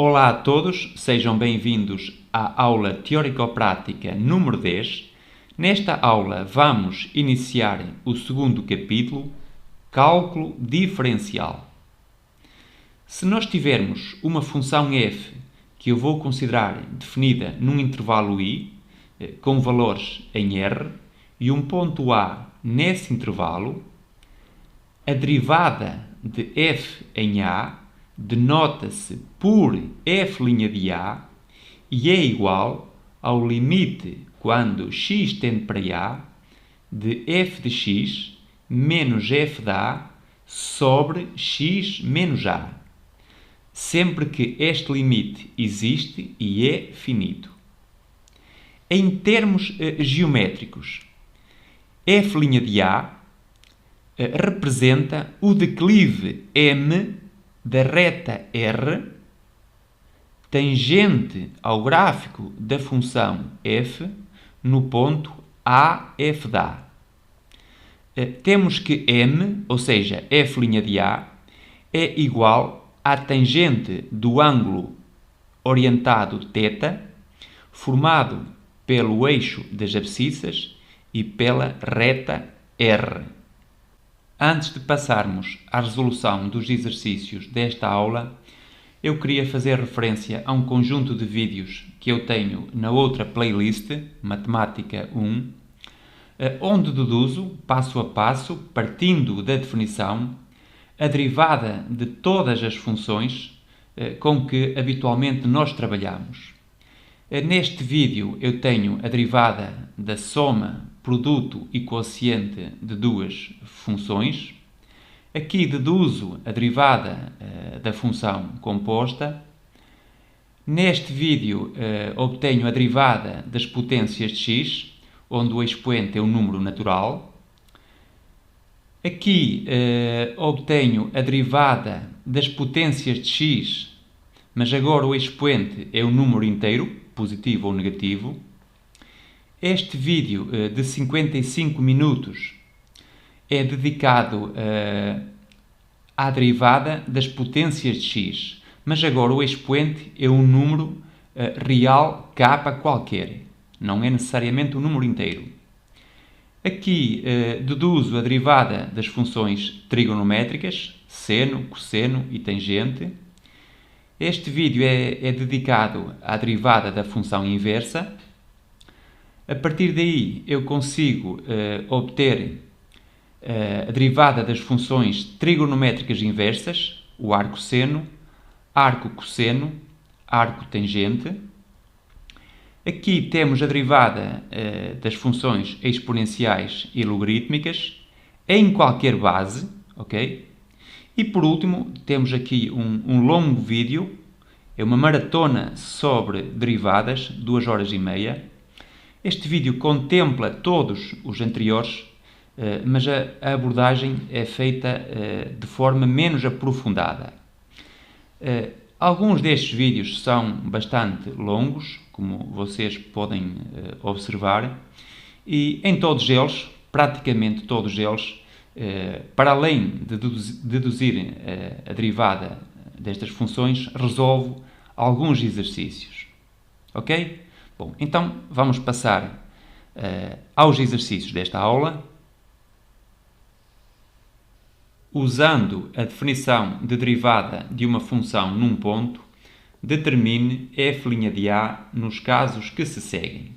Olá a todos, sejam bem-vindos à aula teórico-prática número 10. Nesta aula vamos iniciar o segundo capítulo, Cálculo Diferencial. Se nós tivermos uma função f que eu vou considerar definida num intervalo i, com valores em r, e um ponto A nesse intervalo, a derivada de f em A denota-se por f' de A e é igual ao limite quando x tende para A de f de x menos f de A sobre x menos A, sempre que este limite existe e é finito. Em termos geométricos, f' de A representa o declive m da reta R tangente ao gráfico da função f no ponto A, f de A. Temos que m, ou seja, f' de A, é igual à tangente do ângulo orientado θ, formado pelo eixo das abscissas e pela reta R. Antes de passarmos à resolução dos exercícios desta aula, eu queria fazer referência a um conjunto de vídeos que eu tenho na outra playlist, Matemática 1, onde deduzo, passo a passo, partindo da definição, a derivada de todas as funções com que habitualmente nós trabalhamos. Neste vídeo eu tenho a derivada da soma, produto e quociente de duas funções. Aqui deduzo a derivada da função composta. Neste vídeo obtenho a derivada das potências de x, onde o expoente é um número natural. Aqui obtenho a derivada das potências de x, mas agora o expoente é um número inteiro, positivo ou negativo. Este vídeo de 55 minutos é dedicado à derivada das potências de x, mas agora o expoente é um número real k qualquer, não é necessariamente um número inteiro. Aqui deduzo a derivada das funções trigonométricas, seno, cosseno e tangente. Este vídeo é dedicado à derivada da função inversa. A partir daí eu consigo obter a derivada das funções trigonométricas inversas, o arco seno, arco cosseno, arco tangente. Aqui temos a derivada das funções exponenciais e logarítmicas em qualquer base, ok? E por último, temos aqui um longo vídeo, é uma maratona sobre derivadas, 2 horas e meia. Este vídeo contempla todos os anteriores, mas a abordagem é feita de forma menos aprofundada. Alguns destes vídeos são bastante longos, como vocês podem observar, e em todos eles, praticamente todos eles, para além de deduzir a derivada destas funções, resolvo alguns exercícios. Ok? Bom, então vamos passar aos exercícios desta aula. Usando a definição de derivada de uma função num ponto, determine f' de A nos casos que se seguem.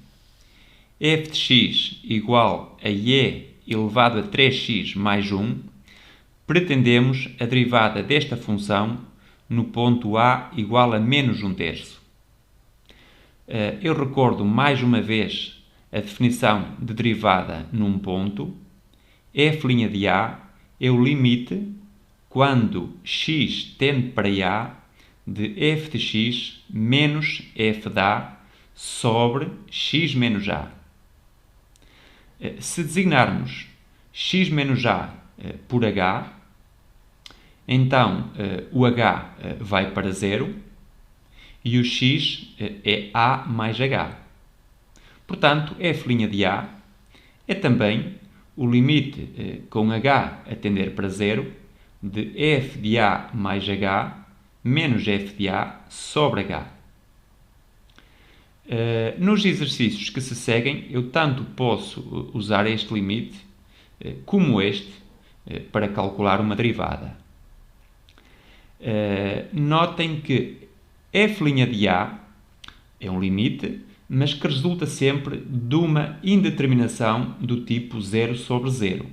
f de x igual a e elevado a 3x mais 1, pretendemos a derivada desta função no ponto A igual a menos 1/3. Eu recordo mais uma vez a definição de derivada num ponto. f' de A é o limite quando x tende para A de f de x menos f de A sobre x menos A. Se designarmos x menos A por h, então o h vai para 0 e o x é A mais h. Portanto, f' de A é também o limite com h a tender para 0 de f de A mais h menos f de a sobre h. Nos exercícios que se seguem, eu tanto posso usar este limite como este para calcular uma derivada. Notem que f' de a é um limite, mas que resulta sempre de uma indeterminação do tipo 0 sobre 0.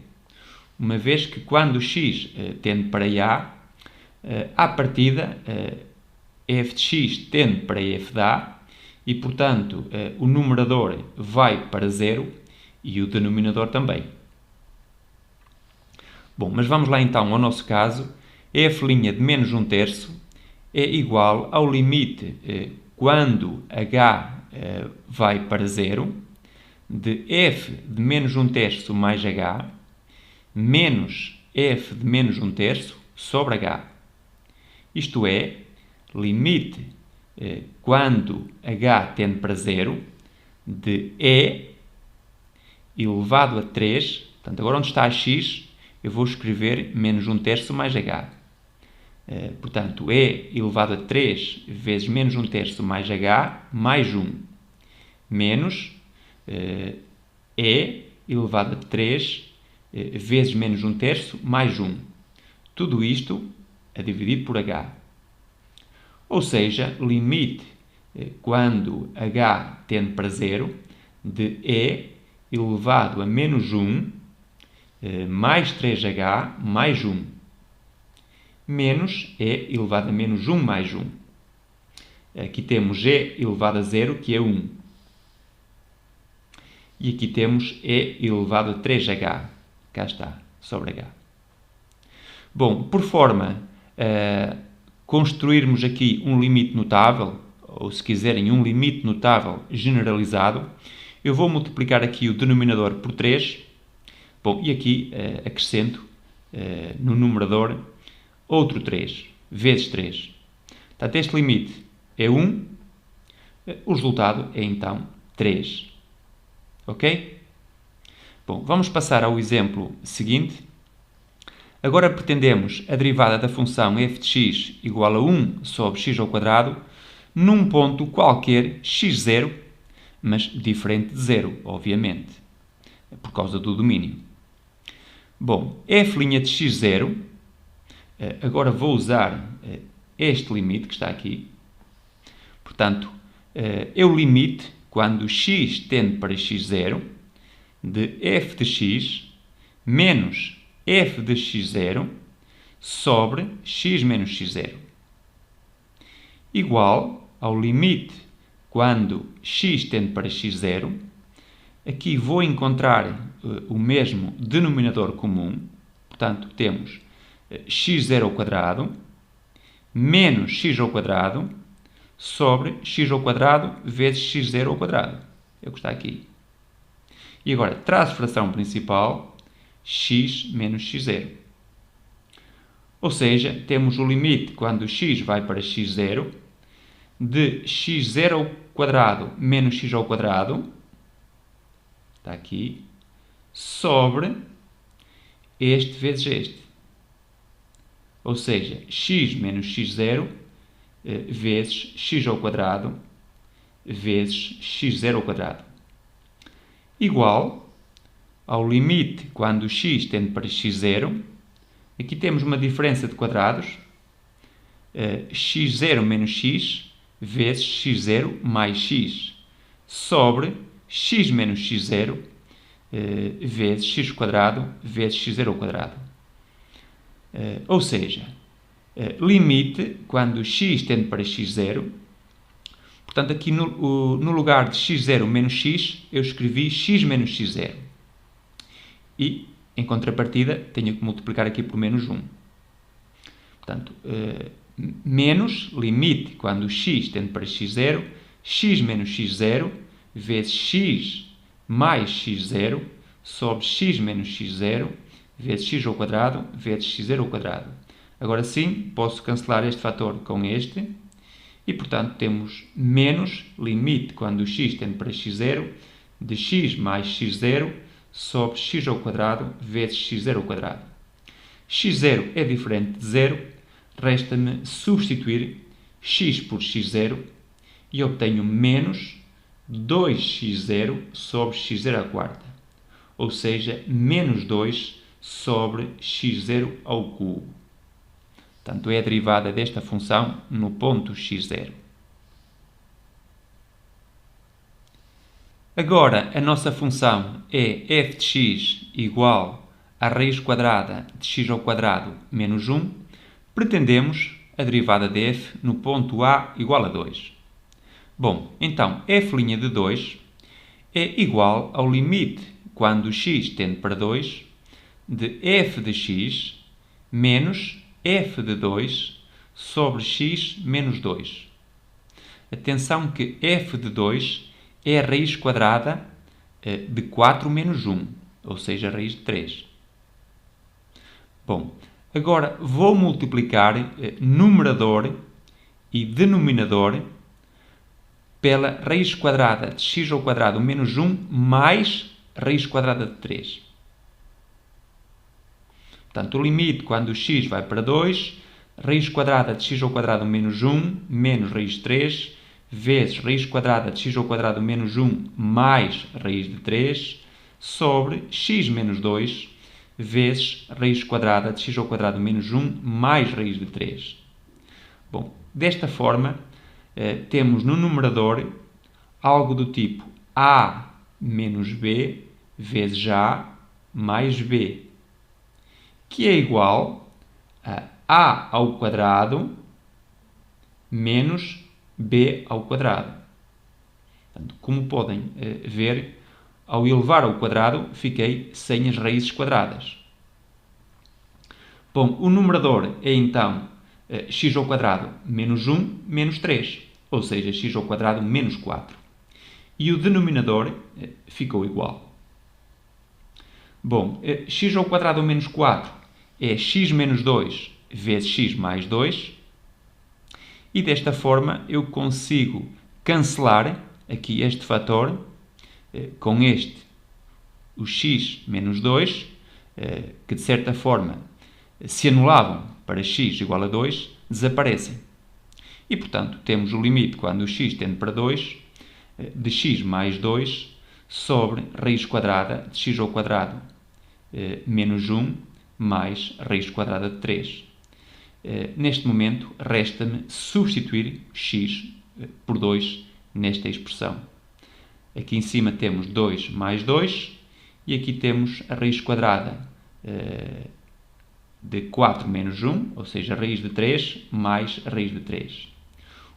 Uma vez que quando x tende para a, à partida, f de x tende para f de a, e, portanto, o numerador vai para 0 e o denominador também. Bom, mas vamos lá então ao nosso caso. F' de menos 1/3 é igual ao limite quando h vai para 0 de f de menos 1/3 mais h menos f de menos 1/3 sobre h. Isto é, limite quando h tende para 0 de e elevado a 3. Portanto, agora onde está x, eu vou escrever menos 1/3 mais h. Portanto, e elevado a 3 vezes menos 1/3 mais h mais 1 menos e elevado a 3 vezes menos 1/3 mais 1. Tudo isto a dividir por h. Ou seja, limite quando h tende para 0 de e elevado a menos 1 mais 3h mais 1 menos e elevado a menos 1 mais 1. Aqui temos e elevado a 0, que é 1. E aqui temos e elevado a 3h. Cá está, sobre h. Bom, por forma a construirmos aqui um limite notável, ou se quiserem um limite notável generalizado, eu vou multiplicar aqui o denominador por 3. Bom, e aqui acrescento no numerador outro 3, vezes 3. Portanto, este limite é 1, o resultado é então 3. Ok? Bom, vamos passar ao exemplo seguinte. Agora pretendemos a derivada da função f de x igual a 1 sobre x ao quadrado num ponto qualquer x0, mas diferente de 0, obviamente, por causa do domínio. Bom, f' de x0, agora vou usar este limite que está aqui. Portanto, é o limite quando x tende para x0 de f de x menos f de x0 sobre x menos x0 igual ao limite quando x tende para x0. Aqui vou encontrar o mesmo denominador comum. Portanto, temos x0 ao quadrado menos x ao quadrado sobre x ao quadrado vezes x0 ao quadrado. É o que está aqui. E agora, traço fração principal, x menos x0. Ou seja, temos o limite quando x vai para x0 de x0 ao quadrado menos x ao quadrado, está aqui, sobre este vezes este. Ou seja, x menos x0 vezes x ao quadrado vezes x0 ao quadrado. Igual ao limite quando x tende para x0. Aqui temos uma diferença de quadrados. x0 menos x vezes x0 mais x sobre x menos x0 vezes x quadrado vezes x0 ao quadrado. Ou seja, limite quando x tende para x0. Portanto, aqui no lugar de x0 menos x, eu escrevi x menos x0. E, em contrapartida, tenho que multiplicar aqui por menos 1. Portanto, menos limite quando x tende para x0, x menos x0 vezes x mais x0 sobre x menos x0 vezes x ao quadrado vezes x0 ao quadrado. Agora sim, posso cancelar este fator com este e, portanto, temos menos limite quando x tende para x0 de x mais x0 sobre x ao quadrado vezes x0 ao quadrado. x0 é diferente de 0, resta-me substituir x por x0 e obtenho menos 2x0 sobre x0 à quarta, ou seja, menos 2 sobre x0 ao cubo. Portanto, é a derivada desta função no ponto x0. Agora, a nossa função é f de x igual à raiz quadrada de x ao quadrado menos 1. Pretendemos a derivada de f no ponto a igual a 2. Bom, então, f' de 2 é igual ao limite, quando x tende para 2, de f de x menos f de 2 sobre x menos 2. Atenção que f de 2 é a raiz quadrada de 4 menos 1, ou seja, a raiz de 3. Bom, agora vou multiplicar numerador e denominador pela raiz quadrada de x ao quadrado menos 1 mais raiz quadrada de 3. Portanto, o limite quando x vai para 2, raiz quadrada de x ao quadrado menos 1 menos raiz de 3, vezes raiz quadrada de x ao quadrado menos 1 mais raiz de 3, sobre x menos 2, vezes raiz quadrada de x ao quadrado menos 1 mais raiz de 3. Bom, desta forma, temos no numerador algo do tipo a menos b vezes a mais b, que é igual a ao quadrado menos b ao quadrado. Portanto, como podem ver, ao elevar ao quadrado, fiquei sem as raízes quadradas. Bom, o numerador é então x ao quadrado menos 1 menos 3, ou seja, x ao quadrado menos 4. E o denominador ficou igual. Bom, x ao quadrado menos 4 é x menos 2 vezes x mais 2. E desta forma eu consigo cancelar aqui este fator com este, o x menos 2, que de certa forma se anulavam para x igual a 2, desaparecem. E, portanto, temos o limite quando o x tende para 2, de x mais 2 sobre raiz quadrada de x ao quadrado menos 1 mais raiz quadrada de 3. Neste momento, resta-me substituir x por 2 nesta expressão. Aqui em cima temos 2 mais 2 e aqui temos a raiz quadrada de 4 menos 1, ou seja, a raiz de 3 mais a raiz de 3.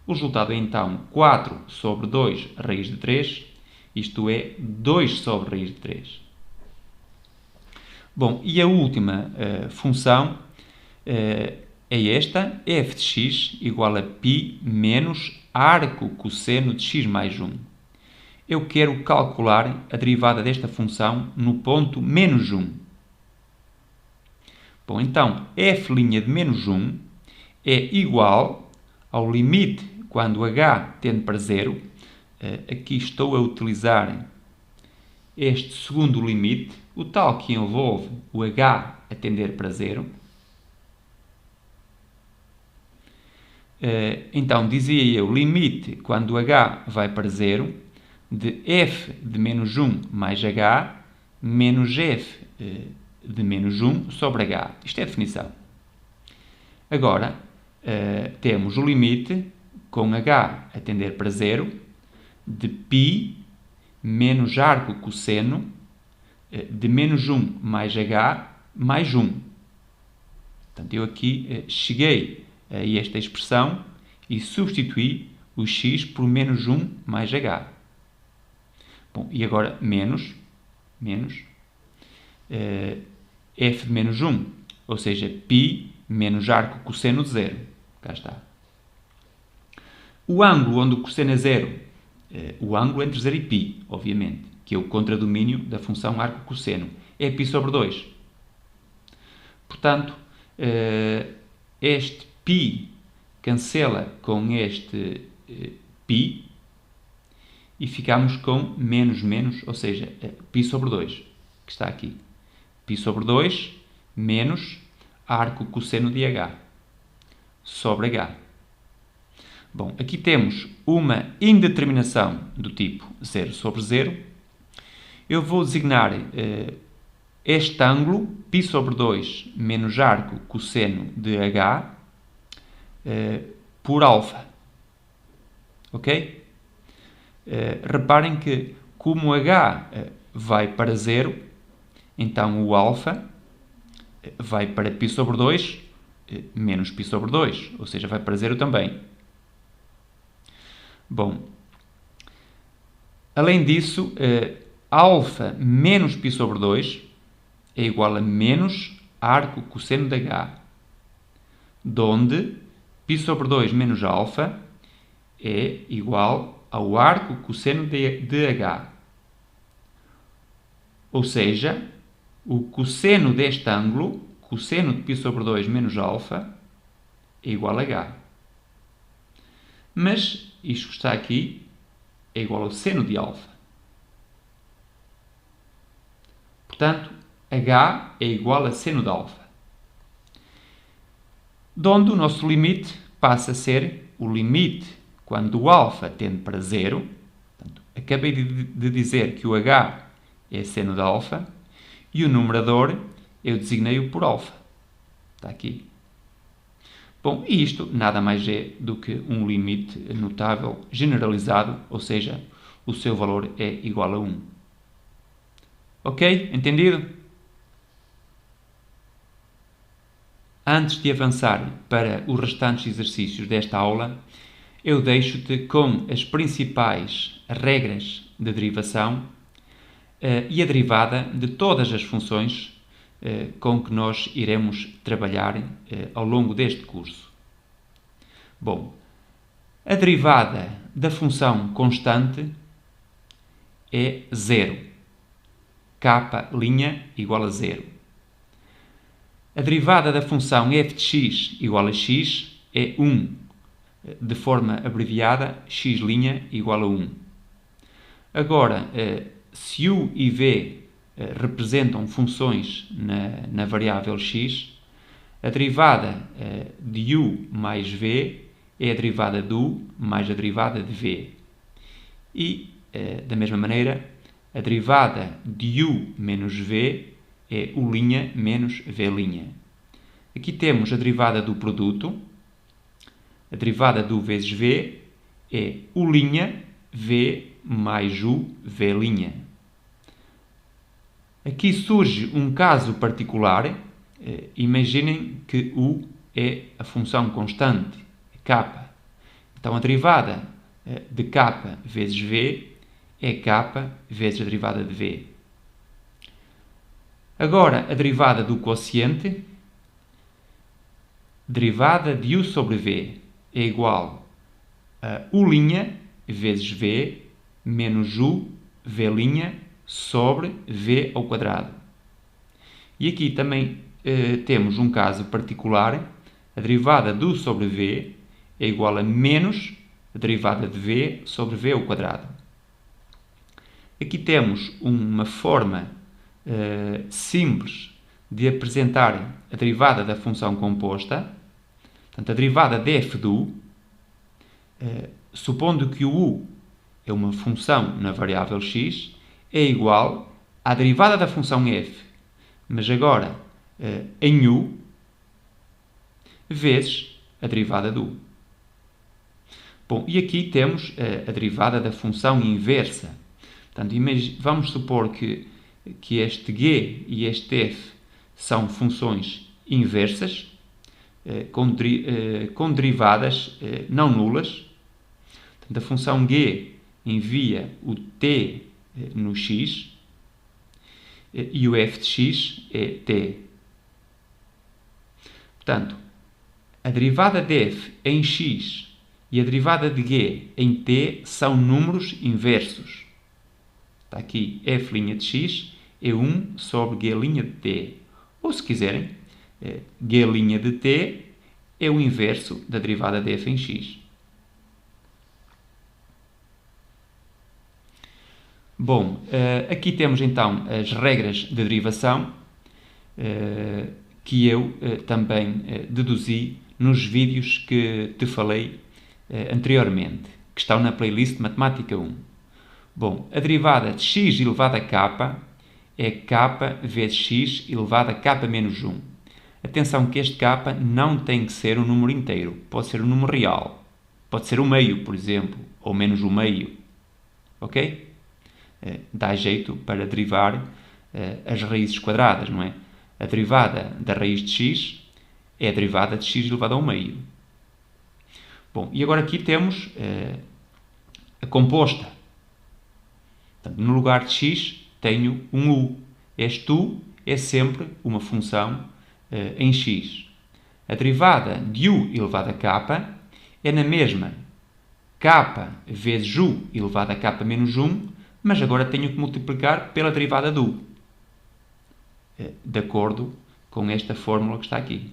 O resultado é então 4 sobre 2 raiz de 3, isto é, 2 sobre raiz de 3. Bom, e a última função é esta, f de x igual a π menos arco cosseno de x mais 1. Eu quero calcular a derivada desta função no ponto menos 1. Bom, então, f' de menos 1 é igual ao limite quando h tende para 0. Aqui estou a utilizar este segundo limite, o tal que envolve o h a tender para 0. Então, dizia eu, limite quando h vai para 0 de f de menos 1 mais h menos f de menos 1 sobre h. Isto é a definição. Agora, temos o limite com h a tender para 0 de π menos arco cosseno de menos 1 mais h mais 1. Portanto, eu aqui cheguei a esta expressão e substituí o x por menos 1 mais h. Bom, e agora menos f de menos 1, ou seja, π menos arco cosseno de 0. Cá está. O ângulo onde o cosseno é 0, o ângulo entre 0 e π, obviamente, que é o contradomínio da função arco cosseno, é π sobre 2. Portanto, este π cancela com este π e ficamos com menos, ou seja, π sobre 2, que está aqui. π sobre 2 menos arco cosseno de h. sobre H. Bom, aqui temos uma indeterminação do tipo 0 sobre 0. Eu vou designar este ângulo, π sobre 2 menos arco cosseno de H, por alfa. Ok? Reparem que, como H vai para 0, então o alfa vai para π sobre 2 menos π sobre 2, ou seja, vai para 0 também. Bom, além disso, alfa menos π sobre 2 é igual a menos arco cosseno de H, donde π sobre 2 menos alfa é igual ao arco cosseno de H. Ou seja, o cosseno deste ângulo, cosseno de π sobre 2 menos alfa, é igual a H. Mas isto que está aqui é igual ao seno de alfa. Portanto, H é igual a seno de alfa. Donde o nosso limite passa a ser o limite quando o alfa tende para 0. Portanto, acabei de dizer que o H é seno de alfa e o numerador eu designei-o por alfa. Está aqui. Bom, e isto nada mais é do que um limite notável generalizado, ou seja, o seu valor é igual a 1. Ok? Entendido? Antes de avançar para os restantes exercícios desta aula, eu deixo-te com as principais regras de derivação e a derivada de todas as funções com que nós iremos trabalhar ao longo deste curso. Bom, a derivada da função constante é 0. K' igual a 0. A derivada da função f de x igual a x é 1. De forma abreviada, x' igual a 1. Agora, se u e v representam funções na variável x, a derivada de u mais v é a derivada de u mais a derivada de v. E, da mesma maneira, a derivada de u menos v é u' menos v'. Aqui temos a derivada do produto. A derivada do vezes v é u' v mais u v'. Aqui surge um caso particular. Imaginem que u é a função constante, k. Então, a derivada de k vezes v é k vezes a derivada de v. Agora, a derivada do quociente, derivada de u sobre v é igual a u' vezes v menos u v' sobre v ao quadrado. E aqui também temos um caso particular. A derivada de u sobre v é igual a menos a derivada de v sobre v ao quadrado. Aqui temos uma forma simples de apresentar a derivada da função composta. Portanto, a derivada de f de u, supondo que o u é uma função na variável x, é igual à derivada da função f, mas agora em u, vezes a derivada de u. Bom, e aqui temos a derivada da função inversa. Portanto, vamos supor que este g e este f são funções inversas, com derivadas não nulas. Portanto, a função g envia o t no x e o f de x é t. Portanto, a derivada de f em x e a derivada de g em t são números inversos. Está aqui f' de x é 1 sobre g' de t. Ou, se quiserem, g' de t é o inverso da derivada de f em x. Bom, aqui temos então as regras de derivação que eu também deduzi nos vídeos que te falei anteriormente, que estão na playlist Matemática 1. Bom, a derivada de x elevado a k é k vezes x elevado a k menos 1. Atenção que este k não tem que ser um número inteiro, pode ser um número real. Pode ser o meio, por exemplo, ou menos o meio. Ok? Dá jeito para derivar as raízes quadradas, não é? A derivada da raiz de x é a derivada de x elevado ao meio. Bom, e agora aqui temos a composta. Portanto, no lugar de x tenho um u. Este u é sempre uma função em x. A derivada de u elevado a k é na mesma k vezes u elevado a k menos 1, mas agora tenho que multiplicar pela derivada de u, de acordo com esta fórmula que está aqui.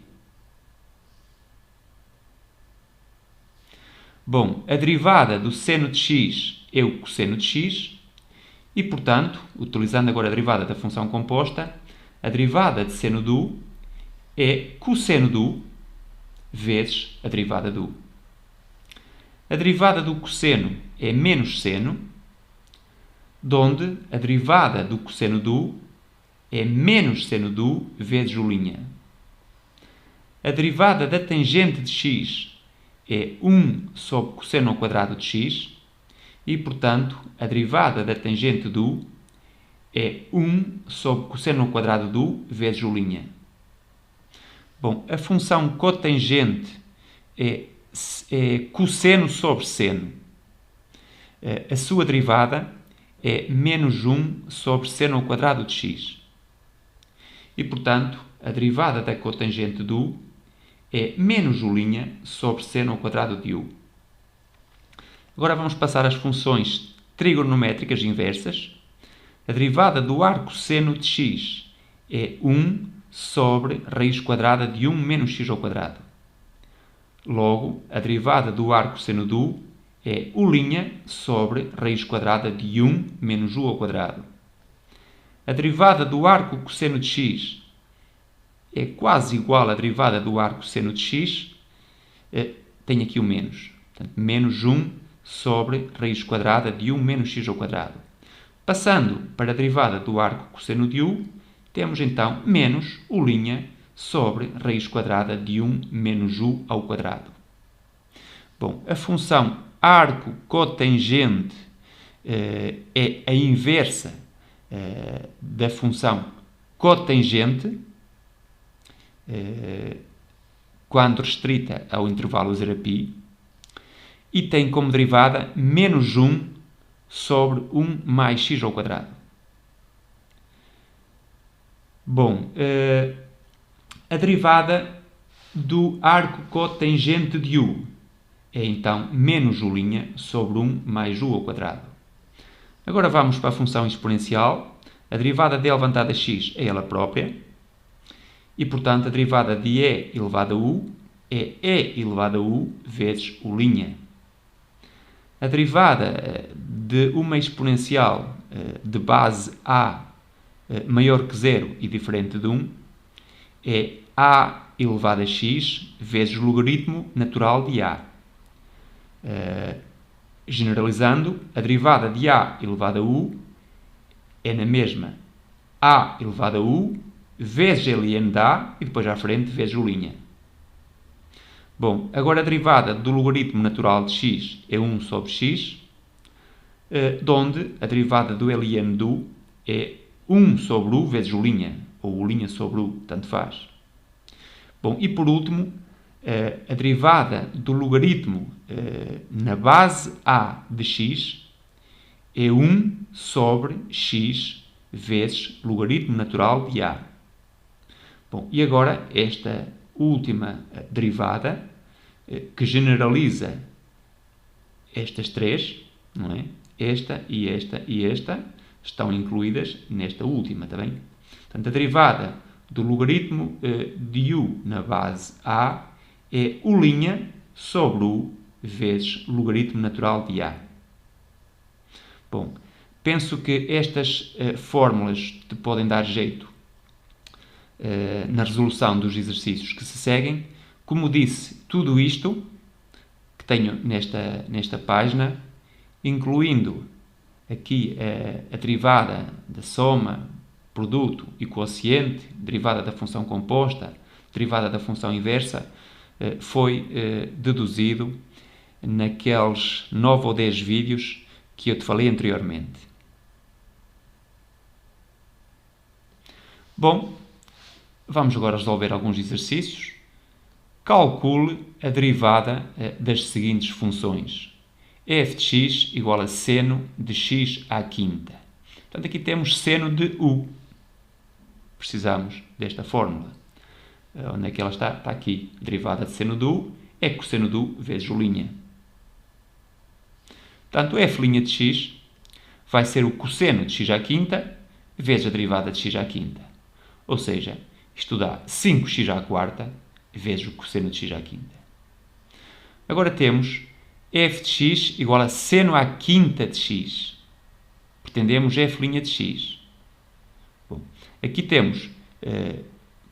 Bom, a derivada do seno de x é o cosseno de x e, portanto, utilizando agora a derivada da função composta, a derivada de seno de u é cosseno de u vezes a derivada de u. A derivada do cosseno é menos seno, donde a derivada do cosseno de u é menos seno de u vezes u'. A derivada da tangente de x é 1 sobre cosseno ao quadrado de x e, portanto, a derivada da tangente de u é 1 sobre cosseno ao quadrado de u vezes u'. Bom, a função cotangente é cosseno sobre seno. A sua derivada é menos 1 sobre seno ao quadrado de x. E, portanto, a derivada da cotangente de u é menos u' sobre seno ao quadrado de u. Agora vamos passar às funções trigonométricas inversas. A derivada do arcosseno de x é 1 sobre raiz quadrada de 1 menos x ao quadrado. Logo, a derivada do arcosseno de u é u' sobre raiz quadrada de 1 menos u ao quadrado. A derivada do arco cosseno de x é quase igual à derivada do arcosseno de x. Tem aqui o menos. Portanto, menos 1 sobre raiz quadrada de 1 menos x ao quadrado. Passando para a derivada do arco cosseno de u, temos então menos u' sobre raiz quadrada de 1 menos u ao quadrado. Bom, a função arco cotangente é a inversa da função cotangente quando restrita ao intervalo 0π e tem como derivada menos 1 sobre 1 mais x ao quadrado. Bom, a derivada do arco cotangente de u é então menos u' sobre 1 mais u ao quadrado. Agora vamos para a função exponencial. A derivada de e elevado a x é ela própria. E, portanto, a derivada de e elevado a u é e elevado a u vezes u'. A derivada de uma exponencial de base a maior que 0 e diferente de 1 é a elevado a x vezes o logaritmo natural de a. Generalizando, a derivada de a elevado a u é na mesma a elevado a u vezes ln de a e depois à frente vezes u'. Bom, agora a derivada do logaritmo natural de x é 1 sobre x, onde a derivada do ln de u é 1 sobre u vezes u', ou u' sobre u, tanto faz. Bom, e por último, a derivada do logaritmo na base a de x é 1 sobre x vezes logaritmo natural de a. Bom, e agora esta última derivada, que generaliza estas três, não é? Esta e esta e esta, estão incluídas nesta última, está bem? Portanto, a derivada do logaritmo de u na base a é u' sobre u vezes logaritmo natural de a. Bom, penso que estas fórmulas te podem dar jeito na resolução dos exercícios que se seguem. Como disse, tudo isto que tenho nesta página, incluindo aqui a derivada da soma, produto e quociente, derivada da função composta, derivada da função inversa, foi deduzido naqueles 9 ou 10 vídeos que eu te falei anteriormente. Bom, vamos agora resolver alguns exercícios. Calcule a derivada das seguintes funções. f de x igual a seno de x à quinta. Portanto, aqui temos seno de u. Precisamos desta fórmula. Onde é que ela está? Está aqui. Derivada de seno de u é cosseno de u vezes u'. Portanto, f' de x vai ser o cosseno de x à quinta vezes a derivada de x à quinta. Ou seja, isto dá 5x à quarta vezes o cosseno de x à quinta. Agora temos f de x igual a seno à quinta de x. Pretendemos f' de x. Bom, aqui temos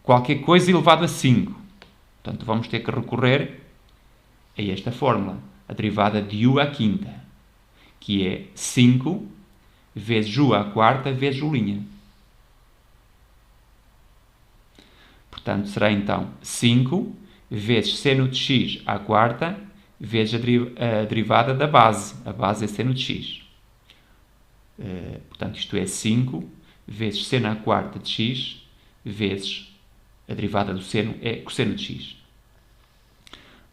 qualquer coisa elevado a 5. Portanto, vamos ter que recorrer a esta fórmula, a derivada de u à quinta, que é 5 vezes u à quarta vezes u'. Portanto, será então 5 vezes seno de x à quarta vezes a derivada da base. A base é seno de x. Portanto, isto é 5 vezes seno à quarta de x vezes a derivada do seno é cosseno de x.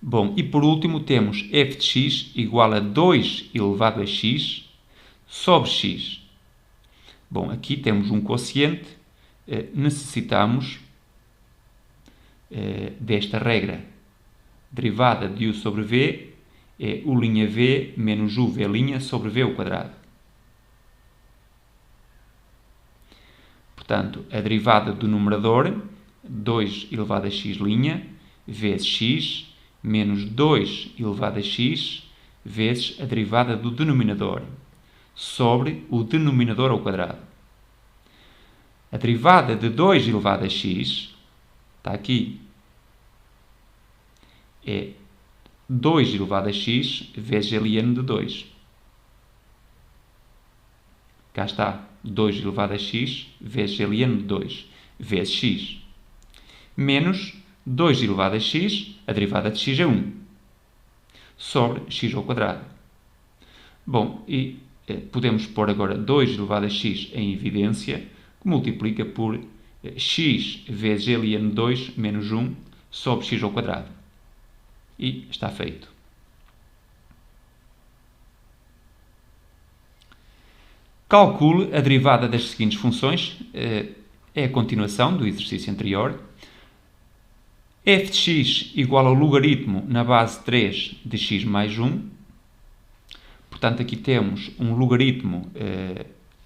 Bom, e por último temos f de x igual a 2 elevado a x sobre x. Bom, aqui temos um quociente, necessitamos desta regra. Derivada de u sobre v é u'v menos uv' sobre v ao quadrado. Portanto, a derivada do numerador, 2 elevado a x' vezes x menos 2 elevado a x vezes a derivada do denominador sobre o denominador ao quadrado. A derivada de 2 elevado a x está aqui. É 2 elevado a x vezes ln de 2. Cá está. 2 elevado a x vezes ln de 2 vezes x. Menos 2 elevado a x, a derivada de x é 1. Sobre x ao quadrado. Bom, e podemos pôr agora 2 elevado a x em evidência, que multiplica por x vezes ln de 2 menos 1 sobre x ao quadrado. E está feito. Calcule a derivada das seguintes funções. É a continuação do exercício anterior. F de x igual ao logaritmo na base 3 de x mais 1. Portanto, aqui temos um logaritmo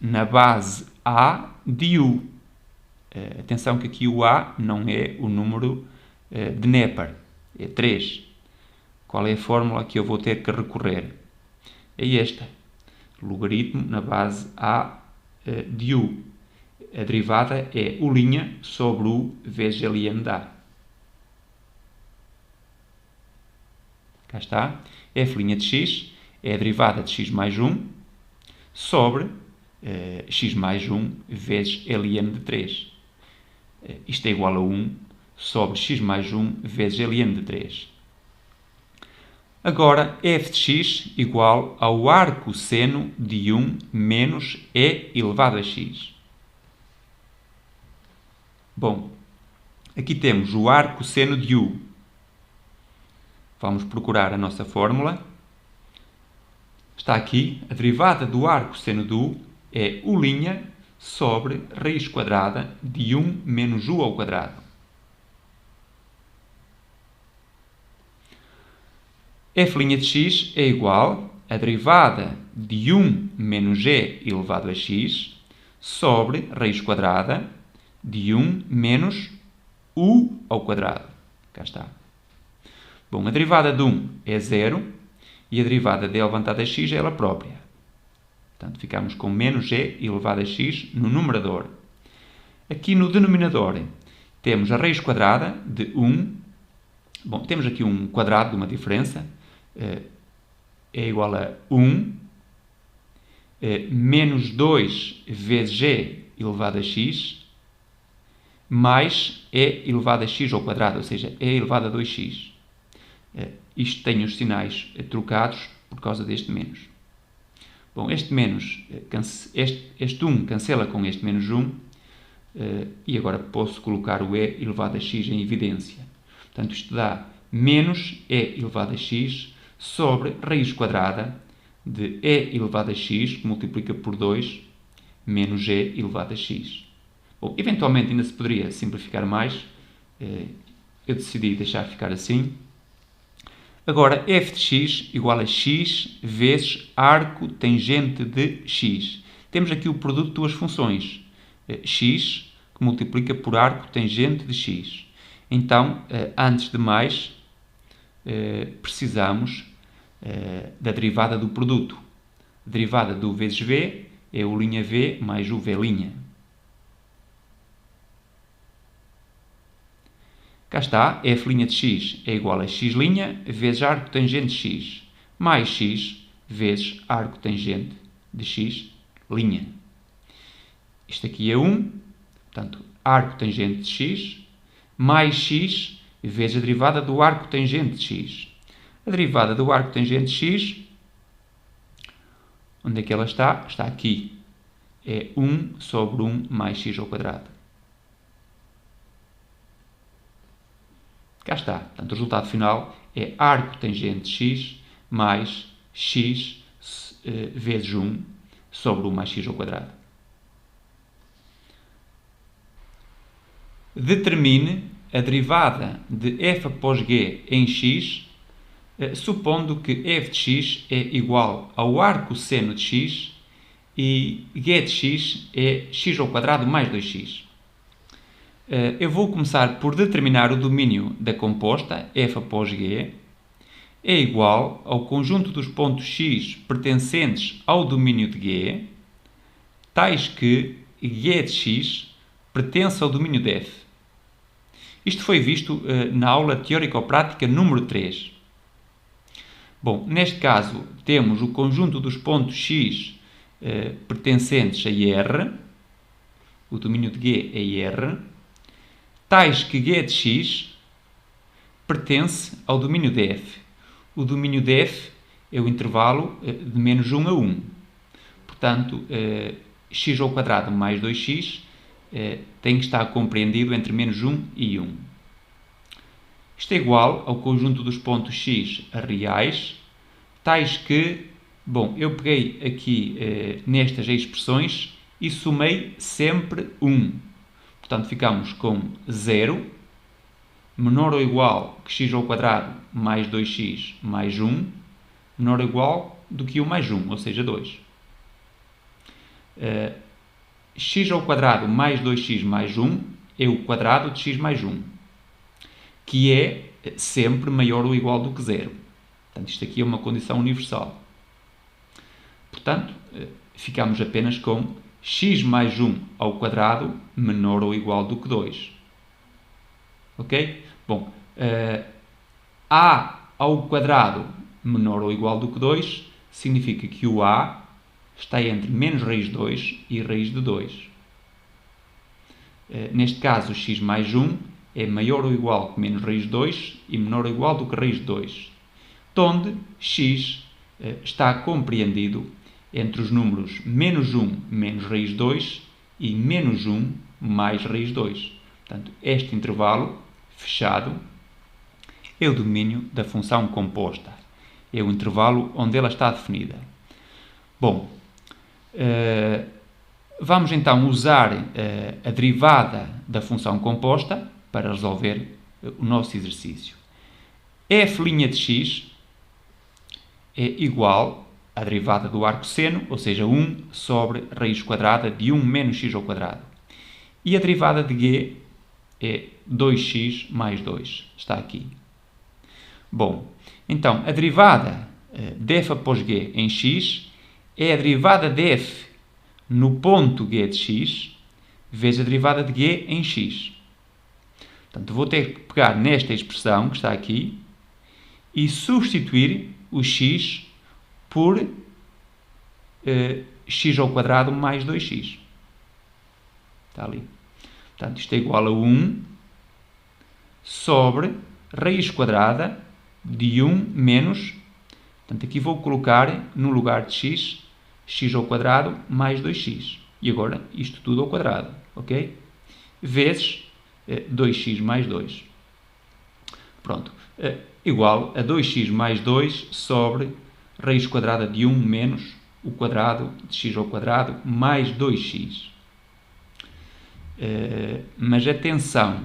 na base a de u. Atenção que aqui o a não é o número de Neper, é 3. Qual é a fórmula que eu vou ter que recorrer? É esta. Logaritmo na base a de u. A derivada é u' sobre u vezes ln de a. Cá está. F' de x é a derivada de x mais 1 sobre x mais 1 vezes ln de 3. Isto é igual a 1 sobre x mais 1 vezes ln de 3. Agora, f de x igual ao arcosseno de 1 menos e elevado a x. Bom, aqui temos o arcosseno de u. Vamos procurar a nossa fórmula. Está aqui, a derivada do arcosseno de u é u' sobre raiz quadrada de 1 menos u ao quadrado. F' de x é igual a derivada de 1 menos e elevado a x sobre raiz quadrada de 1 menos u ao quadrado. Cá está. Bom, a derivada de 1 é 0 e a derivada de e elevado a x é ela própria. Portanto, ficamos com menos e elevado a x no numerador. Aqui no denominador temos a raiz quadrada de 1 Bom, temos aqui um quadrado de uma diferença, é igual a 1 menos 2 vezes e elevado a x mais e elevado a x ao quadrado, ou seja, e elevado a 2x. Isto tem os sinais trocados por causa deste menos. Bom, este menos, este 1 cancela com este menos 1 e agora posso colocar o e elevado a x em evidência. Portanto, isto dá menos e elevado a x sobre raiz quadrada de e elevado a x, que multiplica por 2, menos e elevado a x. Bom, eventualmente ainda se poderia simplificar mais, eu decidi deixar ficar assim. Agora, f de x igual a x vezes arco tangente de x. Temos aqui o produto de duas funções, x, que multiplica por arco tangente de x. Então, antes de mais, precisamos da derivada do produto. A derivada do vezes v é o' v mais o v'. Cá está, f' de x é igual a x' vezes arco tangente de x, mais x vezes arco tangente de x'. Isto aqui é 1, portanto, arco tangente de x, mais x vezes a derivada do arco tangente de x. A derivada do arco tangente de x, onde é que ela está? Está aqui. É 1 sobre 1 mais x ao quadrado. Cá está. Portanto, o resultado final é arco tangente de x mais x vezes 1 sobre 1 mais x ao quadrado. Determine a derivada de f após g em x, supondo que f de x é igual ao arco seno de x e g de x é x ao quadrado mais 2x. Eu vou começar por determinar o domínio da composta f após g é igual ao conjunto dos pontos x pertencentes ao domínio de g, tais que g de x pertence ao domínio de f. Isto foi visto na aula teórico-prática número 3. Bom, neste caso temos o conjunto dos pontos x pertencentes a R, o domínio de G é R, tais que G de x pertence ao domínio de f. O domínio de f é o intervalo de menos 1 a 1. Portanto, x ao quadrado mais 2x tem que estar compreendido entre menos 1 e 1. Isto é igual ao conjunto dos pontos x reais, tais que, bom, eu peguei aqui nestas expressões e somei sempre 1. Portanto, ficamos com 0, menor ou igual que x ao quadrado mais 2x mais 1, menor ou igual do que 1 mais 1, ou seja, 2. X ao quadrado mais 2x mais 1 é o quadrado de x mais 1, que é sempre maior ou igual do que 0. Portanto, isto aqui é uma condição universal. Portanto, ficamos apenas com x mais 1 ao quadrado menor ou igual do que 2. Ok? Bom, a ao quadrado menor ou igual do que 2 significa que o a está entre menos raiz de 2 e raiz de 2. Neste caso, x mais 1 é maior ou igual que menos raiz de 2 e menor ou igual do que raiz de 2, onde x está compreendido entre os números menos 1 menos raiz de 2 e menos 1 mais raiz de 2. Portanto, este intervalo fechado é o domínio da função composta. É o intervalo onde ela está definida. Bom, vamos então usar a derivada da função composta para resolver o nosso exercício. f' de x é igual à derivada do arco seno, ou seja, 1 sobre raiz quadrada de 1 menos x ao quadrado. E a derivada de g é 2x mais 2. Está aqui. Bom, então, a derivada de f após g em x é a derivada de f no ponto g de x vezes a derivada de g em x. Portanto, vou ter que pegar nesta expressão que está aqui e substituir o x por x ao quadrado mais 2x. Está ali. Portanto, isto é igual a 1 sobre raiz quadrada de 1 menos... Portanto, aqui vou colocar no lugar de x, x ao quadrado mais 2x. E agora, isto tudo ao quadrado. Ok? Vezes 2x mais 2. Pronto. Igual a 2x mais 2 sobre raiz quadrada de 1 menos o quadrado de x ao quadrado mais 2x. Mas atenção,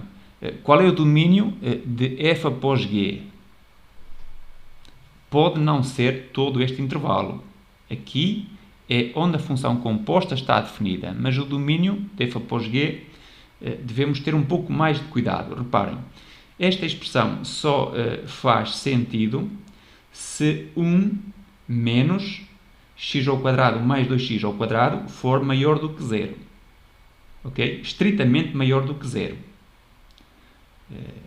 qual é o domínio de f após g? Pode não ser todo este intervalo. Aqui é onde a função composta está definida, mas o domínio de f após g devemos ter um pouco mais de cuidado. Reparem, esta expressão só faz sentido se 1 menos x ao quadrado mais 2x ao quadrado for maior do que 0. Ok? Estritamente maior do que 0.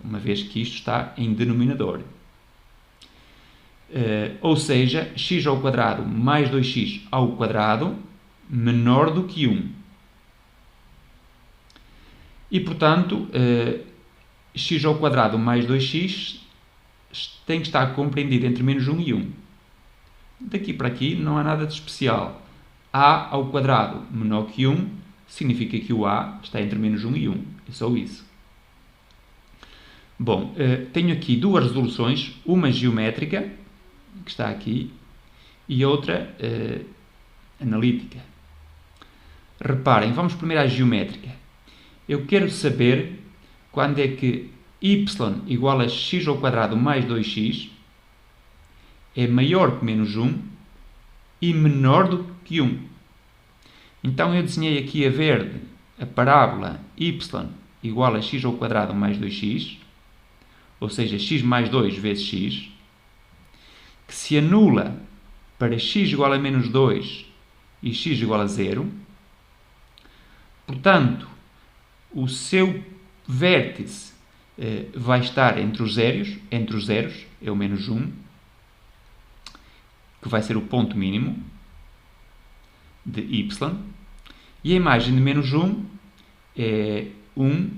Uma vez que isto está em denominador. Ou seja, x ao quadrado mais 2x ao quadrado menor do que 1. E, portanto, x ao quadrado mais 2x tem que estar compreendido entre menos 1 e 1. Daqui para aqui não há nada de especial. A ao quadrado menor que 1 significa que o A está entre menos 1 e 1. É só isso. Bom, tenho aqui duas resoluções, uma geométrica, que está aqui, e outra analítica. Reparem, vamos primeiro à geométrica. Eu quero saber quando é que y igual a x ao quadrado mais 2x é maior que menos 1 e menor do que 1. Então eu desenhei aqui a verde a parábola y igual a x ao quadrado mais 2x, ou seja, x mais 2 vezes x, que se anula para x igual a menos 2 e x igual a 0. Portanto, o seu vértice vai estar entre os zeros, é o menos 1, que vai ser o ponto mínimo de y, e a imagem de menos 1 é 1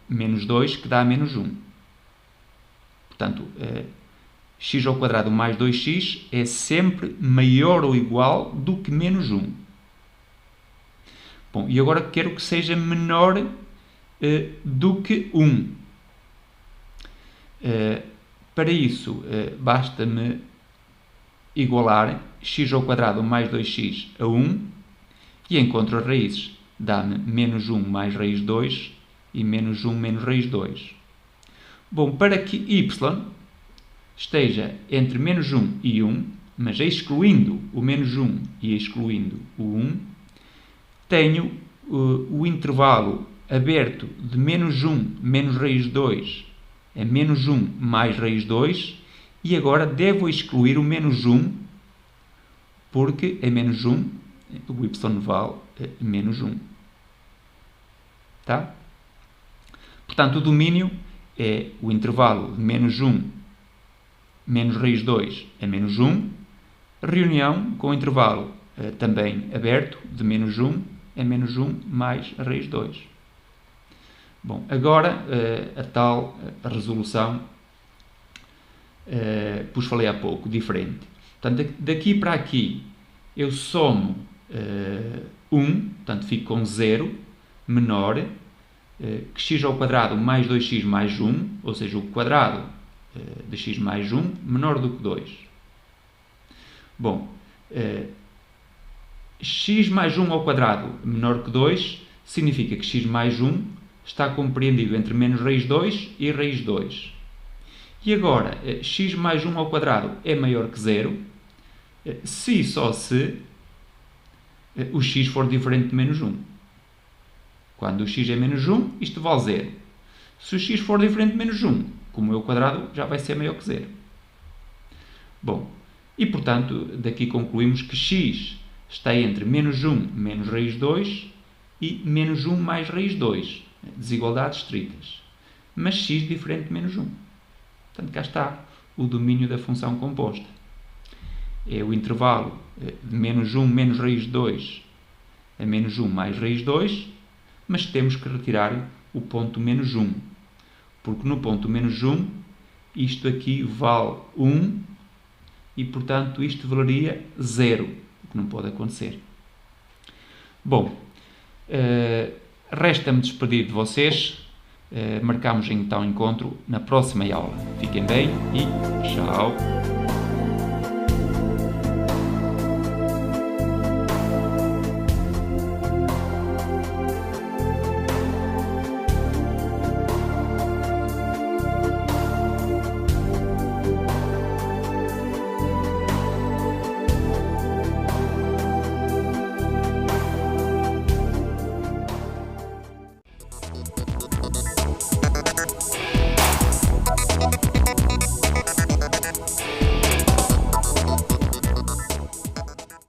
menos 2, que dá menos 1. Portanto, x ao quadrado mais 2x é sempre maior ou igual do que menos 1. Bom, e agora quero que seja menor do que 1. Para isso, basta-me igualar x ao quadrado mais 2x a 1 e encontro as raízes. Dá-me menos 1 mais raiz 2 e menos 1 menos raiz 2. Bom, para que y esteja entre menos 1 e 1, mas excluindo o menos 1 e excluindo o 1, tenho o intervalo aberto de menos 1 menos raiz 2 a menos 1 mais raiz 2, e agora devo excluir o menos 1, porque é menos 1, o y vale menos 1. Tá? Portanto, o domínio é o intervalo de menos 1 menos raiz 2 a menos 1, reunião com o intervalo também aberto de menos 1 a menos 1 mais raiz 2. Bom, agora a tal resolução, pois falei há pouco, diferente. Portanto, daqui para aqui eu somo 1, portanto fico com 0, menor que x ao quadrado mais 2x mais 1, ou seja, o quadrado de x mais 1 menor do que 2. Bom, x mais 1 ao quadrado menor que 2 significa que x mais 1 está compreendido entre menos raiz 2 e raiz 2. E agora, x mais 1 ao quadrado é maior que 0, se e só se o x for diferente de menos 1. Quando o x é menos 1, isto vale 0. Se o x for diferente de menos 1, como é o quadrado, já vai ser maior que 0. Bom, e portanto, daqui concluímos que x está entre menos 1 menos raiz 2 e menos 1 mais raiz 2. Desigualdades estritas. mas x diferente de menos 1. Portanto, cá está o domínio da função composta. É o intervalo de menos 1 menos raiz de 2 a menos 1 mais raiz de 2, mas temos que retirar o ponto menos 1, porque no ponto menos 1 isto aqui vale 1 e, portanto, isto valeria 0, o que não pode acontecer. Bom, resta-me despedir de vocês. Marcamos então encontro na próxima aula. Fiquem bem e tchau!